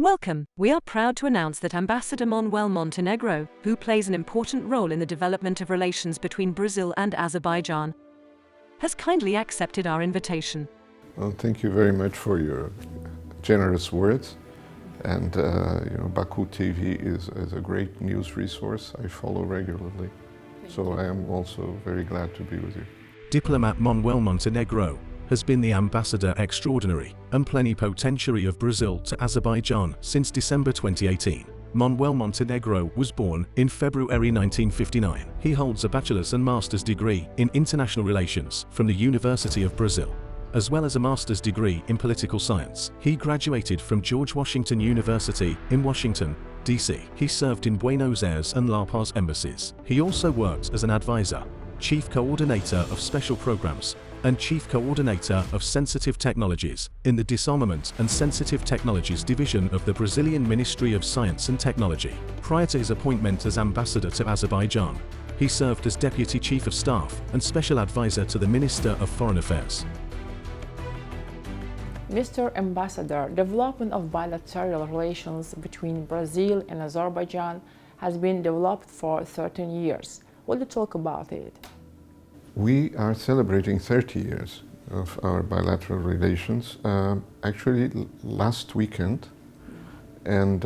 Welcome. We are proud to announce that Ambassador Manuel Montenegro, who plays an important role in the development of relations between Brazil and Azerbaijan, has kindly accepted our invitation. Well, thank you very much for your generous words. And Baku TV is a great news resource I follow regularly. So I am also very glad to be with you. Diplomat Manuel Montenegro has been the ambassador extraordinary and plenipotentiary of Brazil to Azerbaijan since December 2018. Manuel Montenegro was born in February 1959. He holds a bachelor's and master's degree in international relations from the University of Brazil, as well as a master's degree in political science. He graduated from George Washington University in Washington, D.C. He served in Buenos Aires and La Paz embassies. He also worked as an advisor, chief coordinator of special programs, and Chief Coordinator of Sensitive Technologies in the Disarmament and Sensitive Technologies Division of the Brazilian Ministry of Science and Technology. Prior to his appointment as ambassador to Azerbaijan, he served as Deputy Chief of Staff and Special Advisor to the Minister of Foreign Affairs. Mr. Ambassador, development of bilateral relations between Brazil and Azerbaijan has been developed for 13 years. Will you talk about it? We are celebrating 30 years of our bilateral relations, actually last weekend. And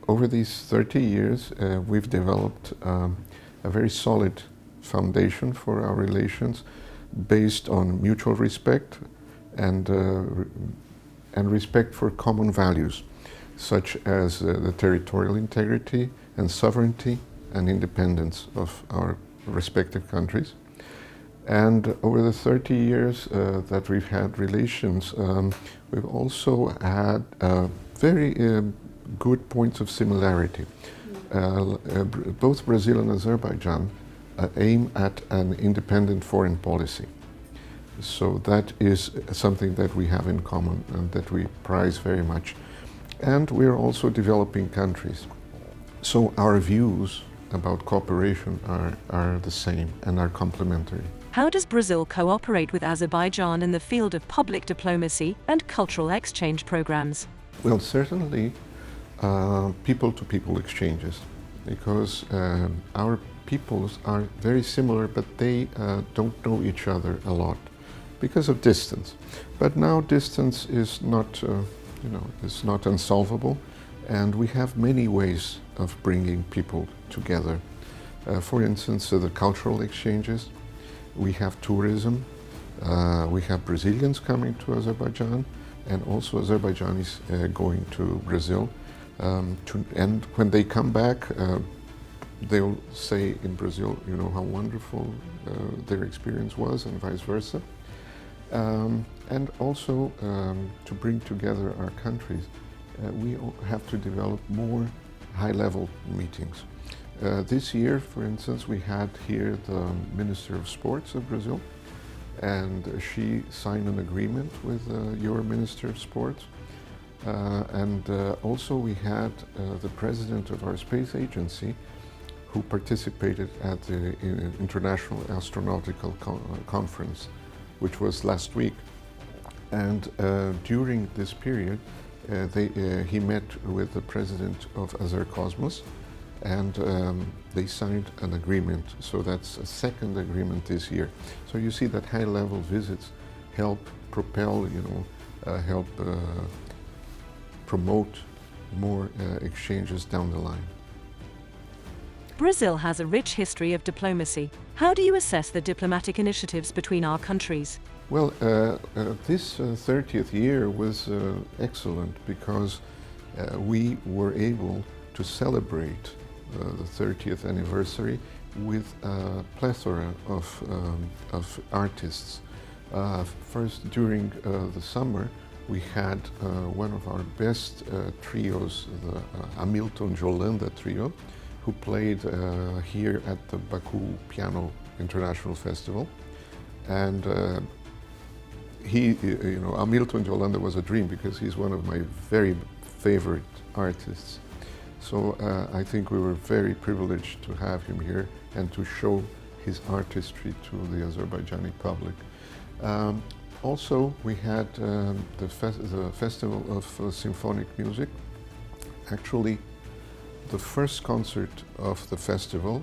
over these 30 years, we've developed a very solid foundation for our relations based on mutual respect and respect for common values, such as the territorial integrity and sovereignty and independence of our respective countries. And over the 30 years that we've had relations, we've also had very good points of similarity. Both Brazil and Azerbaijan aim at an independent foreign policy. So that is something that we have in common and that we prize very much. And we're also developing countries. So our views about cooperation are the same and are complementary. How does Brazil cooperate with Azerbaijan in the field of public diplomacy and cultural exchange programs? Well, certainly people-to-people exchanges, because our peoples are very similar, but they don't know each other a lot because of distance. But now distance is not, is not unsolvable, and we have many ways of bringing people together. For instance, the cultural exchanges. We have tourism, we have Brazilians coming to Azerbaijan, and also Azerbaijanis going to Brazil. And when they come back, they'll say in Brazil, how wonderful their experience was, and vice versa. And also to bring together our countries, we have to develop more high-level meetings. This year, for instance, we had here the Minister of Sports of Brazil, and she signed an agreement with your Minister of Sports. And also we had the President of our space agency, who participated at the International Astronautical Conference, which was last week. And during this period, he met with the President of Azercosmos, and they signed an agreement. So that's a second agreement this year. So you see that high-level visits help propel, help promote more exchanges down the line. Brazil has a rich history of diplomacy. How do you assess the diplomatic initiatives between our countries? Well, this 30th year was excellent because we were able to celebrate the 30th anniversary with a plethora of artists. First, during the summer, we had one of our best trios, the Hamilton Jolanda trio, who played here at the Baku Piano International Festival. And Hamilton Jolanda was a dream because he's one of my very favorite artists. So I think we were very privileged to have him here and to show his artistry to the Azerbaijani public. Also, we had the Festival of Symphonic Music, Actually, the first concert of the festival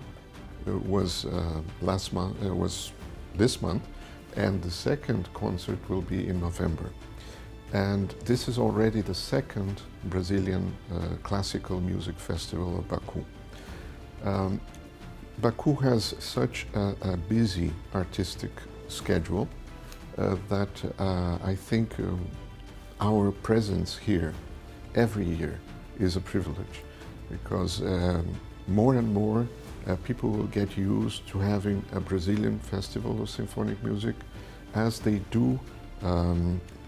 was was this month, and the second concert will be in November. And this is already the second Brazilian classical music festival of Baku. Baku has such a busy artistic schedule that I think our presence here every year is a privilege, because more and more people will get used to having a Brazilian festival of symphonic music, as they do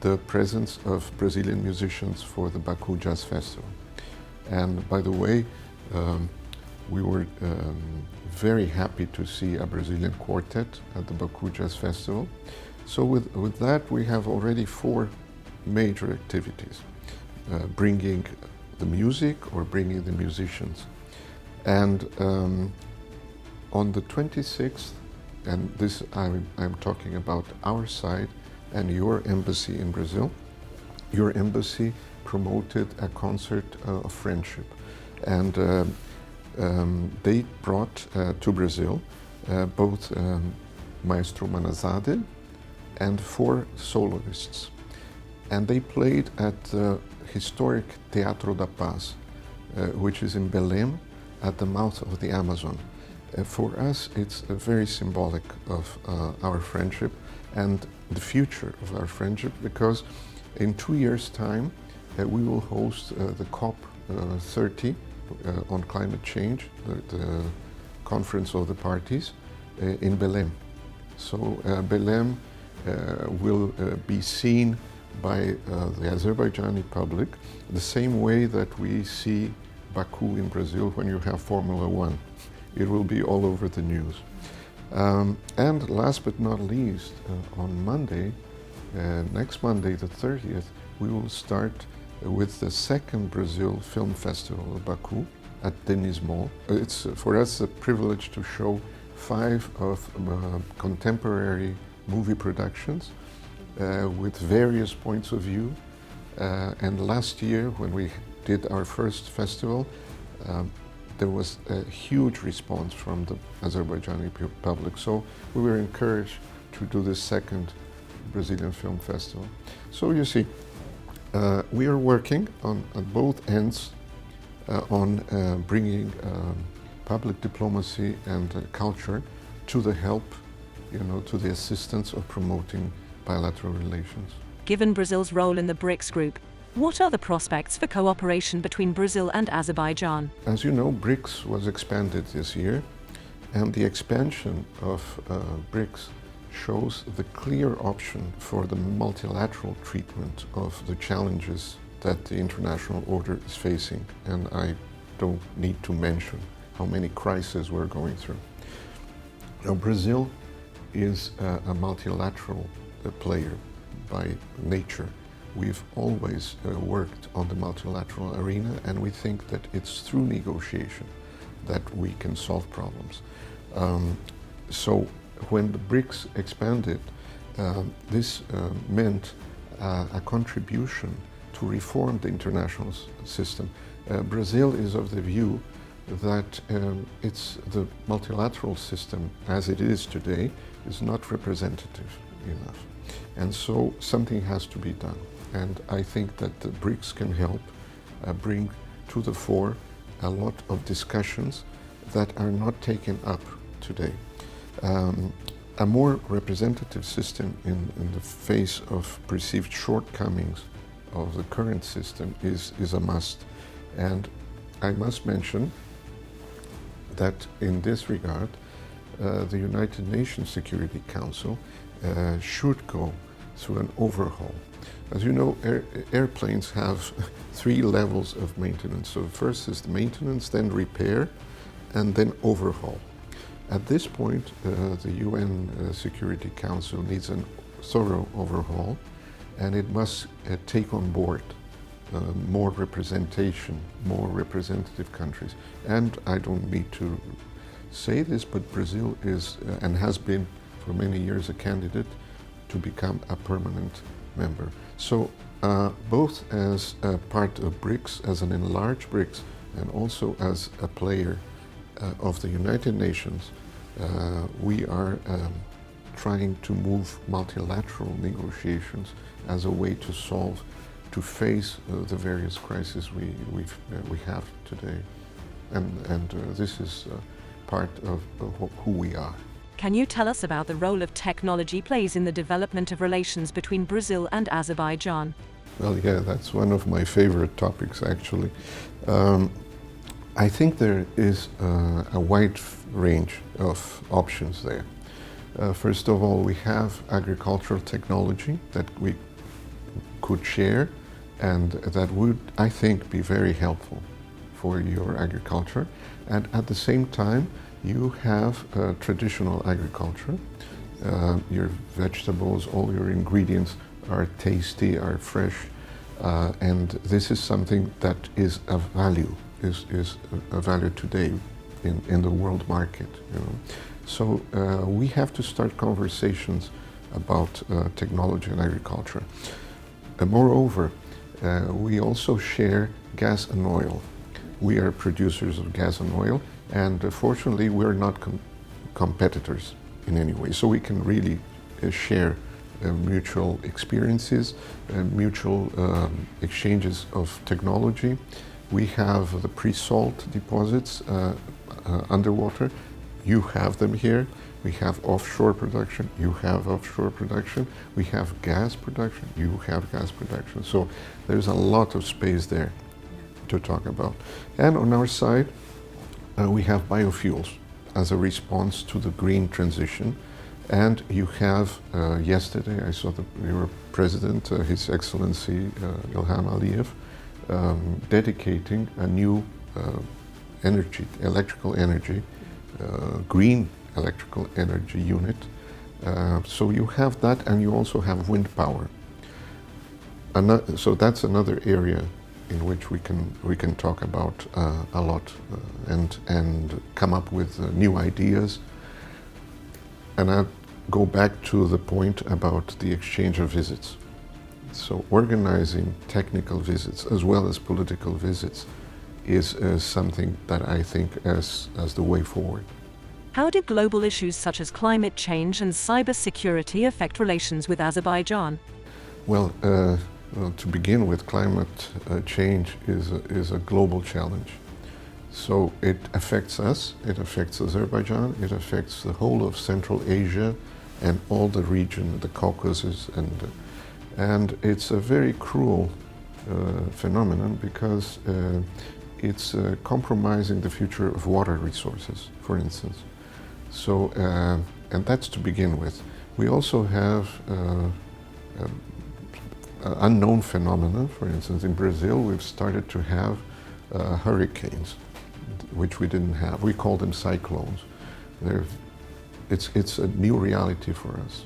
the presence of Brazilian musicians for the Baku Jazz Festival. And by the way, we were very happy to see a Brazilian quartet at the Baku Jazz Festival. So with that, we have already 4 major activities, bringing the music or bringing the musicians. And on the 26th, and this I'm talking about our side and your embassy in Brazil, your embassy promoted a concert of friendship. And they brought to Brazil both Maestro Manazade and 4 soloists. And they played at the historic Teatro da Paz, which is in Belém, at the mouth of the Amazon. For us, it's very symbolic of our friendship and the future of our friendship, because in 2 years' time, we will host the COP 30 on climate change, the conference of the parties, in Belém. So Belém will be seen by the Azerbaijani public the same way that we see Baku in Brazil when you have Formula One. It will be all over the news. And last but not least, on Monday, next Monday the 30th, we will start with the second Brazil Film Festival of Baku at Denis Mall. It's for us a privilege to show 5 of contemporary movie productions with various points of view. And last year, when we did our first festival, there was a huge response from the Azerbaijani public. So we were encouraged to do this second Brazilian Film Festival. So you see, we are working on both ends on bringing public diplomacy and culture to the help, to the assistance of promoting bilateral relations. Given Brazil's role in the BRICS group, what are the prospects for cooperation between Brazil and Azerbaijan? As you know, BRICS was expanded this year, and the expansion of BRICS shows the clear option for the multilateral treatment of the challenges that the international order is facing. And I don't need to mention how many crises we're going through. Now, Brazil is a multilateral player by nature. We've always worked on the multilateral arena, and we think that it's through negotiation that we can solve problems. So when the BRICS expanded, this meant a contribution to reform the international system. Brazil is of the view that it's the multilateral system as it is today is not representative enough. And so something has to be done. And I think that the BRICS can help bring to the fore a lot of discussions that are not taken up today. A more representative system in the face of perceived shortcomings of the current system is a must. And I must mention that in this regard, the United Nations Security Council should go through an overhaul. As you know, airplanes have 3 levels of maintenance. So first is the maintenance, then repair, and then overhaul. At this point, the UN Security Council needs a thorough overhaul, and it must take on board more representation, more representative countries. And I don't need to say this, but Brazil is and has been for many years a candidate to become a permanent member. So both as a part of BRICS, as an enlarged BRICS, and also as a player of the United Nations, we are trying to move multilateral negotiations as a way to solve, to face the various crises we have today. And this is part of who we are. Can you tell us about the role of technology plays in the development of relations between Brazil and Azerbaijan? Well, yeah, that's one of my favorite topics, actually. I think there is a wide range of options there. First of all, we have agricultural technology that we could share and that would, I think, be very helpful for your agriculture. And at the same time, you have traditional agriculture. Your vegetables, all your ingredients are tasty, are fresh, and this is something that is of value, is a value today in the world market. You know? So we have to start conversations about technology and agriculture. Moreover, we also share gas and oil. We are producers of gas and oil, and fortunately we're not competitors in any way. So we can really share mutual experiences, mutual exchanges of technology. We have the pre-salt deposits underwater. You have them here. We have offshore production. You have offshore production. We have gas production. You have gas production. So there's a lot of space there to talk about. And on our side, we have biofuels as a response to the green transition. And you have, yesterday I saw your president, His Excellency Ilham Aliyev, dedicating a new electrical energy, green electrical energy unit. So you have that, and you also have wind power. So that's another area in which we can talk about a lot and come up with new ideas. And I go back to the point about the exchange of visits. So organizing technical visits as well as political visits is something that I think as the way forward. How do global issues such as climate change and cybersecurity affect relations with Azerbaijan? Well, to begin with, climate change is a global challenge. So it affects us, it affects Azerbaijan, it affects the whole of Central Asia and all the region, the Caucasus, and it's a very cruel phenomenon because it's compromising the future of water resources, for instance. So, and that's to begin with. We also have unknown phenomena. For instance, in Brazil, we've started to have hurricanes, which we didn't have. We call them cyclones. It's a new reality for us,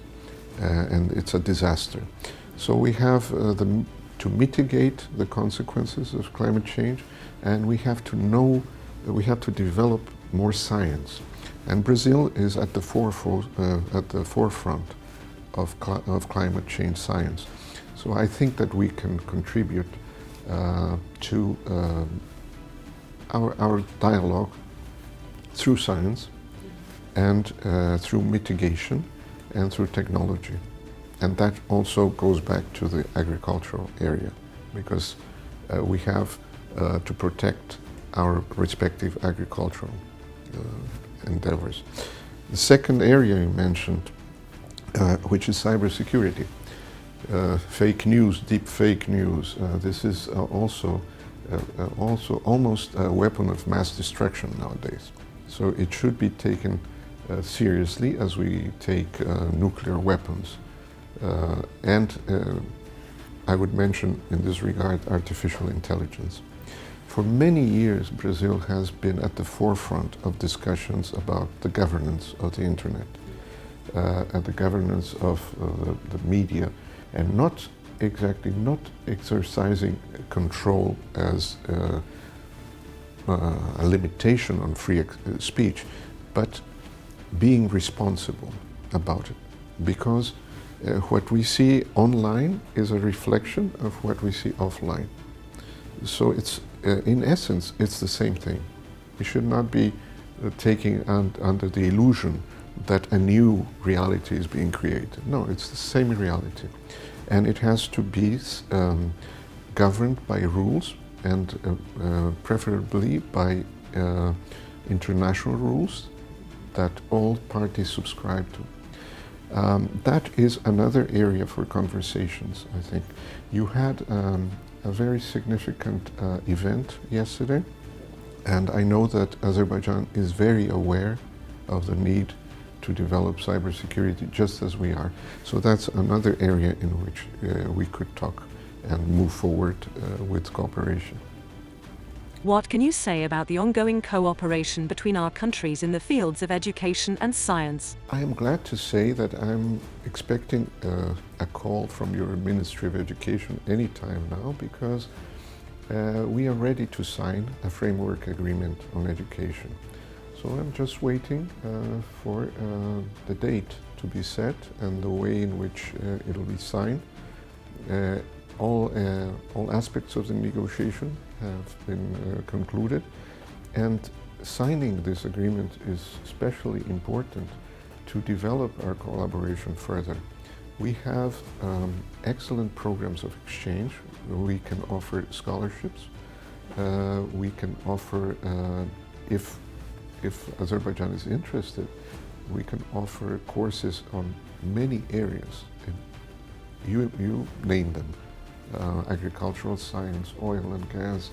and it's a disaster. So we have to mitigate the consequences of climate change, and we have to develop more science. And Brazil is at the forefront of climate change science. So I think that we can contribute to our dialogue through science and through mitigation and through technology. And that also goes back to the agricultural area, because we have to protect our respective agricultural endeavors. The second area you mentioned, which is cybersecurity. Fake news, deep fake news. This is also almost a weapon of mass destruction nowadays. So it should be taken seriously as we take nuclear weapons. And I would mention in this regard artificial intelligence. For many years, Brazil has been at the forefront of discussions about the governance of the internet, and the governance of the media, and not exercising control as a limitation on free speech, but being responsible about it. Because What we see online is a reflection of what we see offline. So it's, in essence, it's the same thing. We should not be taking under the illusion that a new reality is being created. No, it's the same reality. And it has to be governed by rules and preferably by international rules that all parties subscribe to. That is another area for conversations, I think. You had a very significant event yesterday, and I know that Azerbaijan is very aware of the need to develop cybersecurity just as we are. So that's another area in which we could talk and move forward with cooperation. What can you say about the ongoing cooperation between our countries in the fields of education and science? I am glad to say that I'm expecting a call from your Ministry of Education anytime now, because we are ready to sign a framework agreement on education. So I'm just waiting for the date to be set and the way in which it'll be signed. All aspects of the negotiation have been concluded, and signing this agreement is especially important to develop our collaboration further. We have excellent programs of exchange. We can offer scholarships. We can offer, if Azerbaijan is interested, we can offer courses on many areas. You name them. Agricultural science, oil and gas,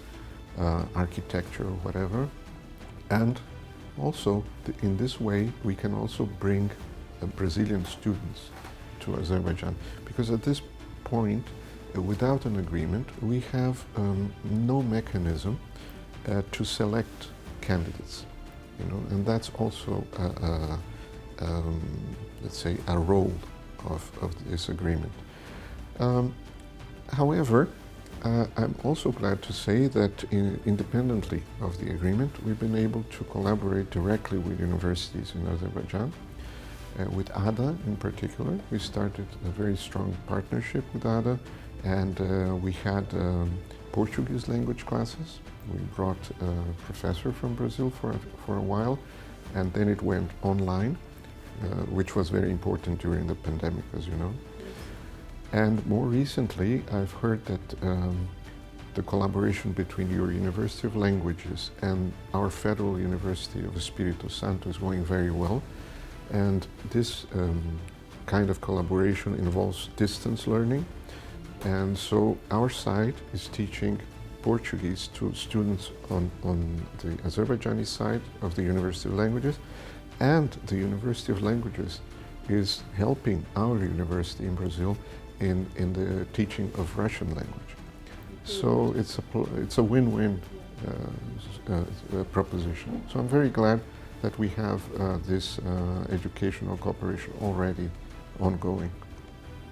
architecture, whatever. And also, in this way, we can also bring Brazilian students to Azerbaijan. Because at this point, without an agreement, we have no mechanism to select candidates. And that's also, let's say, a role of this agreement. However, I'm also glad to say that independently of the agreement, we've been able to collaborate directly with universities in Azerbaijan. With ADA in particular, we started a very strong partnership with ADA, and we had Portuguese language classes. We brought a professor from Brazil for a while, and then it went online, which was very important during the pandemic, as you know. And more recently, I've heard that the collaboration between your University of Languages and our Federal University of Espírito Santo is going very well. And this kind of collaboration involves distance learning. And so our side is teaching Portuguese to students on the Azerbaijani side of the University of Languages, and the University of Languages is helping our university in Brazil in the teaching of Russian language. So it's a win-win proposition. So I'm very glad that we have this educational cooperation already ongoing.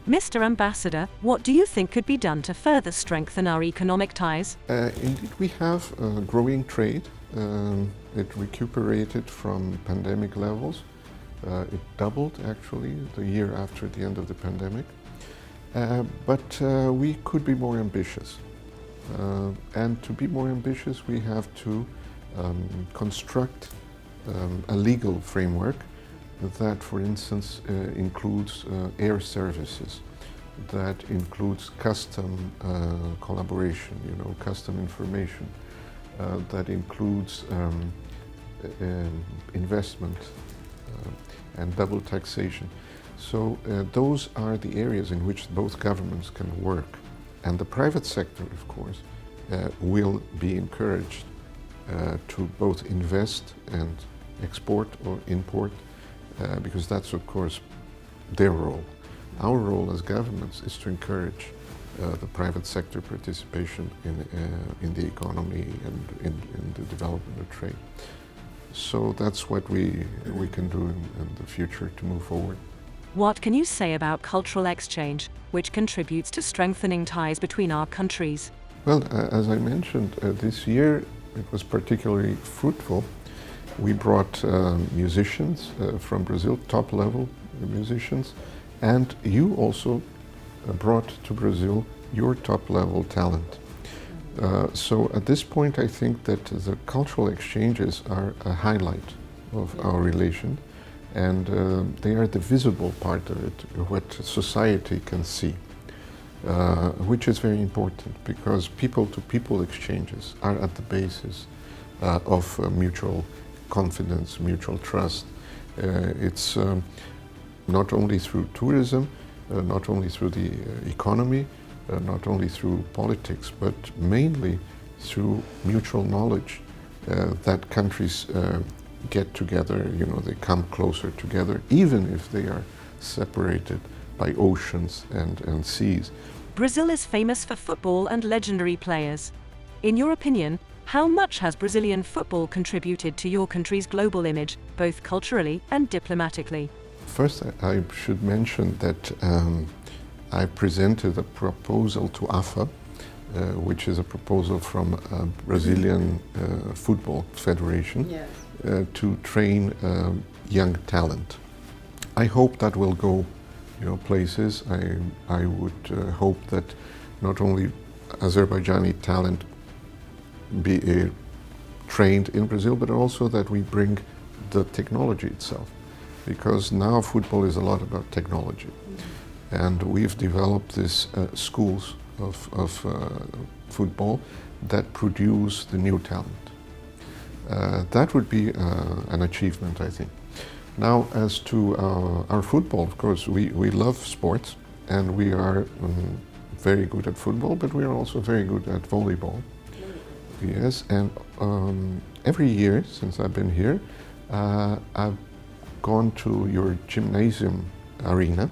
Mr. Ambassador, what do you think could be done to further strengthen our economic ties? Indeed, we have growing trade. It recuperated from pandemic levels. It doubled, actually, the year after the end of the pandemic. But we could be more ambitious. And to be more ambitious, we have to construct a legal framework that, for instance, includes air services, that includes custom collaboration, custom information, that includes investment and double taxation. So those are the areas in which both governments can work. And the private sector, of course, will be encouraged to both invest and export or import, because that's, of course, their role. Our role as governments is to encourage the private sector participation in the economy and in the development of trade. So that's what we can do in the future to move forward. What can you say about cultural exchange, which contributes to strengthening ties between our countries? Well, as I mentioned, this year it was particularly fruitful. We brought musicians from Brazil, top-level musicians, And you also brought to Brazil your top-level talent. So at this point, I think that the cultural exchanges are a highlight of our relation, and they are the visible part of it, what society can see, which is very important because people-to-people exchanges are at the basis of mutual confidence, mutual trust. It's not only through tourism, not only through the economy, not only through politics, but mainly through mutual knowledge that countries get together, you know, they come closer together, even if they are separated by oceans and seas. Brazil is famous for football and legendary players. In your opinion, how much has Brazilian football contributed to your country's global image, both culturally and diplomatically? First, I should mention that I presented a proposal to AFA, which is a proposal from Brazilian Football Federation, Yes. to train young talent. I hope that will go, you know, places. I would hope that not only Azerbaijani talent be trained in Brazil, but also that we bring the technology itself, because now football is a lot about technology. And we've developed these schools of football that produce the new talent. That would be an achievement, I think. Now, as to our football, of course, we love sports, and we are very good at football, but we are also very good at volleyball. Yes, and every year since I've been here, I've gone to your gymnasium arena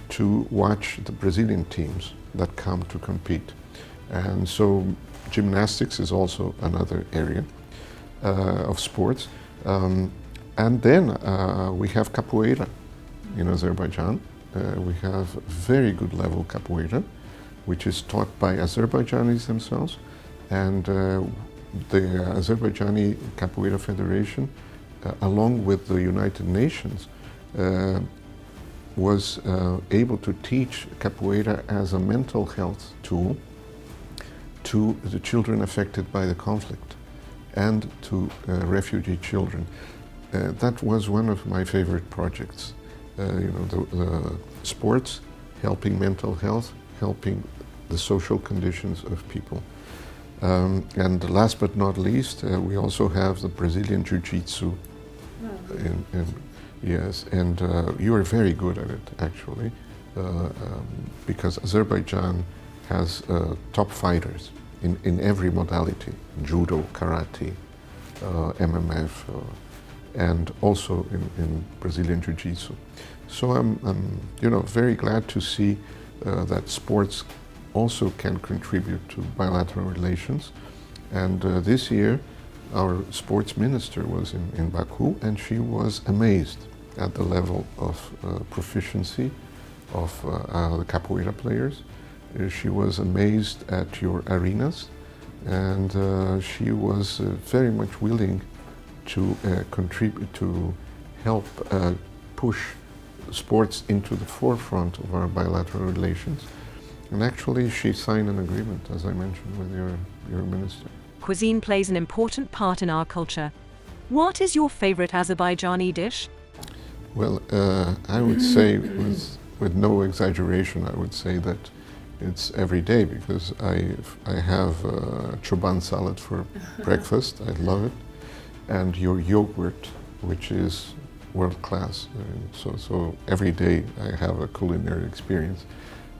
to watch the Brazilian teams that come to compete. And so gymnastics is also another area of sports. And then we have capoeira in Azerbaijan. We have very good level capoeira, which is taught by Azerbaijanis themselves. And the Azerbaijani Capoeira Federation, along with the United Nations, was able to teach capoeira as a mental health tool to the children affected by the conflict and to refugee children. That was one of my favorite projects. You know, the sports, helping mental health, helping the social conditions of people. And last but not least, we also have the Brazilian Jiu-Jitsu. Yes, and you are very good at it, actually, because Azerbaijan has top fighters in every modality: judo, karate, MMF, and also in Brazilian Jiu-Jitsu. So I'm you know, very glad to see that sports also can contribute to bilateral relations. And this year, our sports minister was in Baku, and she was amazed at the level of proficiency of the capoeira players. She was amazed at your arenas, and she was very much willing to contribute, to help push sports into the forefront of our bilateral relations. And actually, she signed an agreement, as I mentioned, with your minister. Cuisine plays an important part in our culture. What is your favorite Azerbaijani dish? Well, I would say, with no exaggeration, I would say that it's every day, because I have choban salad for breakfast. I love it, and your yogurt, which is world class. So every day I have a culinary experience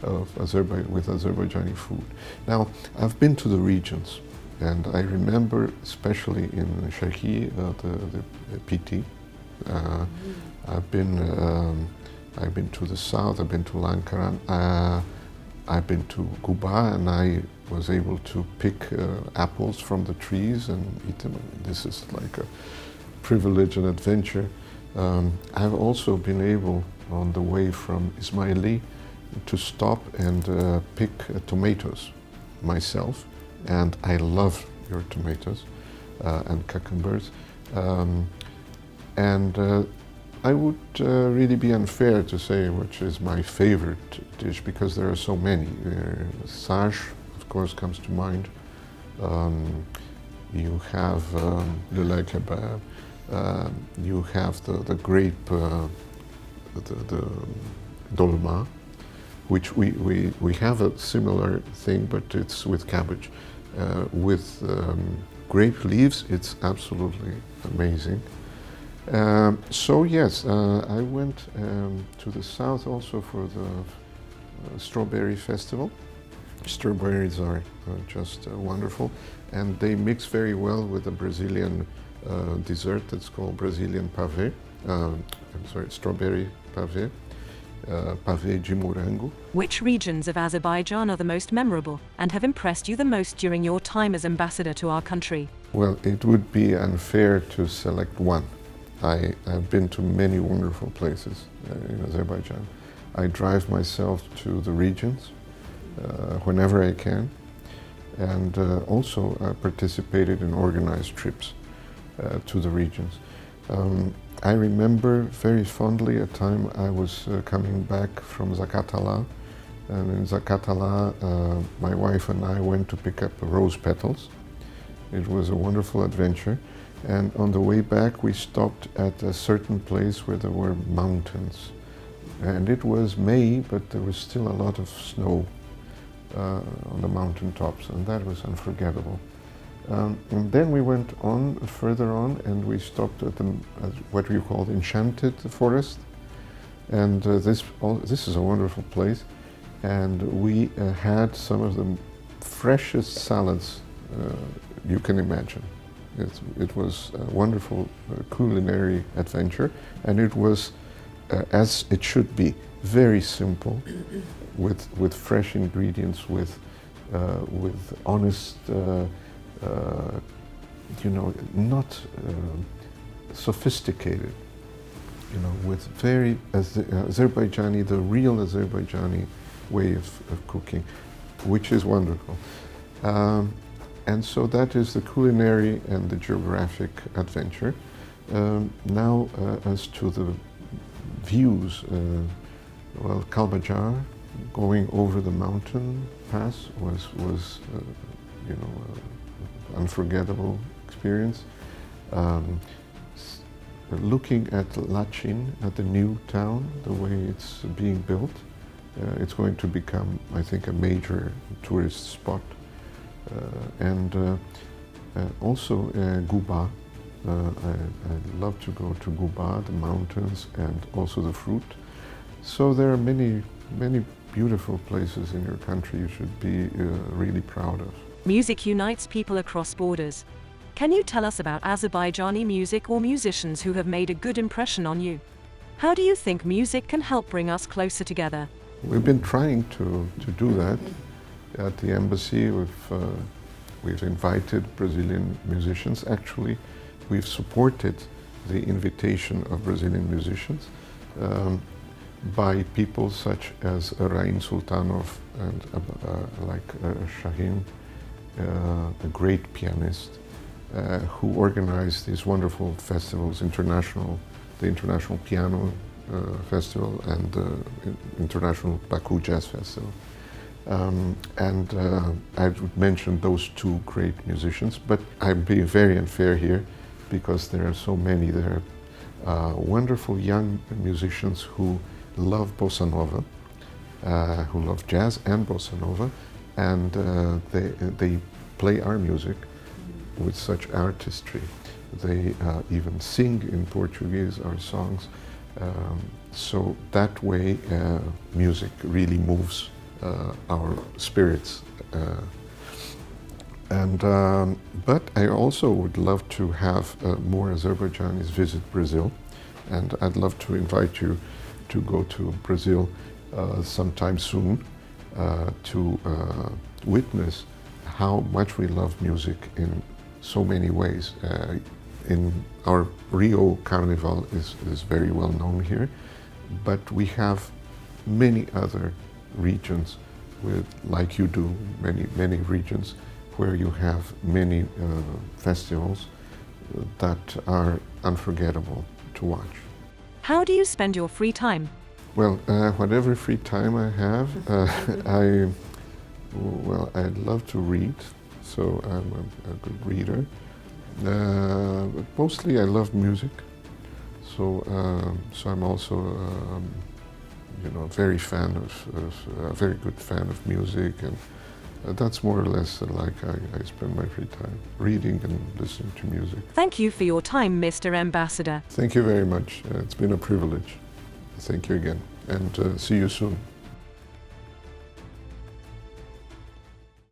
of with Azerbaijani food. Now, I've been to the regions, and I remember, especially in Sharqi, the PT. I've been to the south. I've been to Lankaran. I've been to Guba, and I was able to pick apples from the trees and eat them. This is like a privilege and adventure. I've also been able, on the way from Ismaili, to stop and pick tomatoes myself, and I love your tomatoes and cucumbers. And I would really be unfair to say which is my favorite dish because there are so many. Saj, of course, comes to mind. You have le lait kebab. You have the grape, the dolma, which we have a similar thing, but it's with cabbage. With grape leaves, it's absolutely amazing. So yes, I went to the south also for the strawberry festival. Strawberries are just wonderful, and they mix very well with the Brazilian dessert that's called Brazilian pavê. I'm sorry, strawberry pavê, pavê de morango. Which regions of Azerbaijan are the most memorable and have impressed you the most during your time as ambassador to our country? Well, it would be unfair to select one. I've been to many wonderful places in Azerbaijan. I drive myself to the regions whenever I can, and also I participated in organized trips to the regions. I remember very fondly a time I was coming back from Zakatala, and in Zakatala my wife and I went to pick up rose petals. It was a wonderful adventure. And on the way back, we stopped at a certain place where there were mountains. And it was May, but there was still a lot of snow on the mountain tops, and that was unforgettable. And then we went on, further on, and we stopped at what we called Enchanted Forest. And this is a wonderful place. And we had some of the freshest salads you can imagine. It was a wonderful culinary adventure, and it was, as it should be, very simple, with fresh ingredients, with honest, not sophisticated, with very Azerbaijani, the real Azerbaijani way of cooking, which is wonderful. And so that is the culinary and the geographic adventure. Now, as to the views, well, Kalbajar, going over the mountain pass was unforgettable experience. Looking at Lachin, at the new town, the way it's being built, it's going to become, I think, a major tourist spot. And also Guba. I love to go to Guba, the mountains, and also the fruit. So there are many beautiful places in your country you should be really proud of. Music unites people across borders. Can you tell us about Azerbaijani music or musicians who have made a good impression on you? How do you think music can help bring us closer together? We've been trying to do that. At the embassy, we've invited Brazilian musicians. Actually, we've supported the invitation of Brazilian musicians by people such as Rain Sultanov and Shahin, a great pianist, who organized these wonderful festivals, the International Piano Festival and the International Baku Jazz Festival. I would mention those two great musicians, but I'm being very unfair here because there are so many. There are wonderful young musicians who love bossa nova, who love jazz and bossa nova, and they play our music with such artistry. They even sing in Portuguese our songs. So that way music really moves our spirits. But I also would love to have more Azerbaijanis visit Brazil, and I'd love to invite you to go to Brazil sometime soon to witness how much we love music in so many ways. In our Rio Carnival is very well known here, but we have many other regions like you do, many regions where you have many festivals that are unforgettable to watch. How do you spend your free time? Well, whatever free time I have, I love to read, so I'm a good reader. But mostly I love music, so I'm also a very good fan of music, and that's more or less like I spend my free time reading and listening to music. Thank you for your time, Mr. Ambassador. Thank you very much. It's been a privilege. Thank you again, and see you soon.